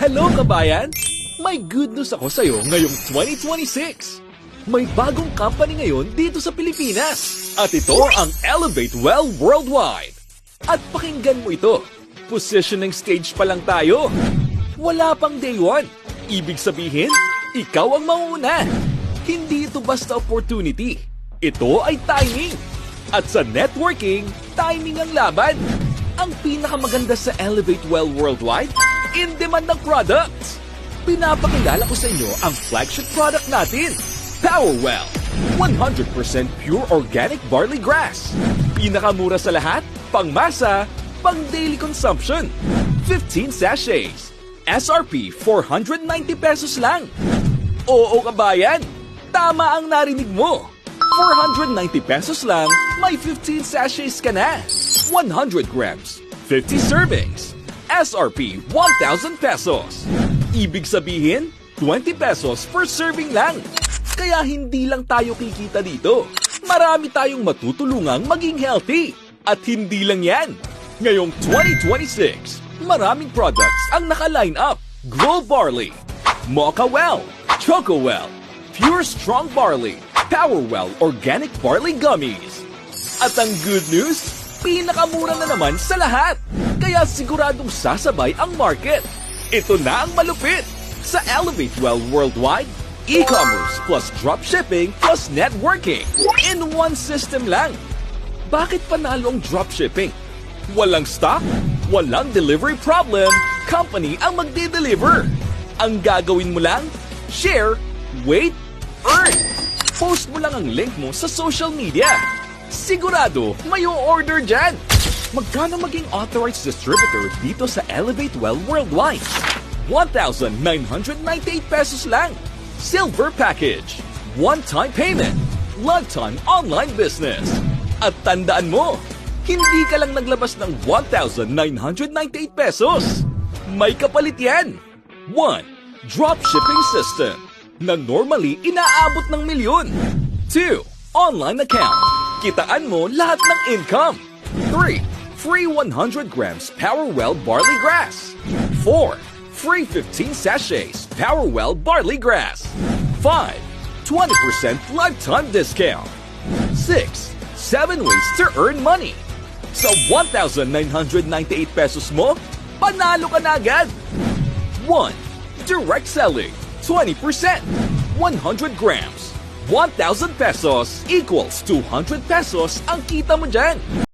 Hello kabayan! May good news ako sa'yo ngayong 2026. May bagong company ngayon dito sa Pilipinas. At ito ang Elevate Well Worldwide. At pakinggan mo ito. Positioning stage pa lang tayo. Wala pang day one. Ibig sabihin, ikaw ang mauna. Hindi ito basta opportunity. Ito ay timing. At sa networking, timing ang laban. Ang pinakamaganda sa Elevate Well Worldwide, in-demand ng products. Pinapakilala ko sa inyo ang flagship product natin, Powerwell. 100% pure organic barley grass. Pinakamura sa lahat, pangmasa, pang daily consumption. 15 sachets. SRP 490 pesos lang. Oo kabayan, tama ang narinig mo. 490 pesos lang, may 15 sachets ka na. 100 grams, 50 servings. SRP 1,000 pesos. Ibig sabihin, 20 pesos per serving lang. Kaya hindi lang tayo kikita dito. Marami tayong matutulungang maging healthy. At hindi lang yan. Ngayong 2026, maraming products ang naka-line up. Glow Barley, Mocha-Well, Choco-Well, Pure Strong Barley, Powerwell Organic Barley Gummies. At ang good news, pinakamura na naman sa lahat. Kaya siguradong sasabay ang market. Ito na ang malupit. Sa Elevate Well Worldwide, e-commerce plus dropshipping plus networking in one system lang. Bakit panalo ang dropshipping? Walang stock, walang delivery problem, company ang magde-deliver. Ang gagawin mo lang, share, wait, earn. Post mo lang ang link mo sa social media. Sigurado may order dyan. Magkano maging authorized distributor dito sa Elevate Well Worldwide? 1,998 pesos lang. Silver package. One-time payment. Lifetime online business. At tandaan mo, hindi ka lang naglabas ng 1,998 pesos. May kapalit yan. 1. Dropshipping system na normally inaabot ng milyon. 2. Online account. Kitaan mo lahat ng income. 3. Free 100 grams Powerwell Barley Grass. 4. Free 15 sachets Powerwell Barley Grass. 5. 20% lifetime discount. 6. 7 ways to earn money. Sa 1,998 pesos mo, panalo ka na agad. 1. Direct selling. 20%. 100 grams. 1,000 pesos equals 200 pesos ang kita mo dyan.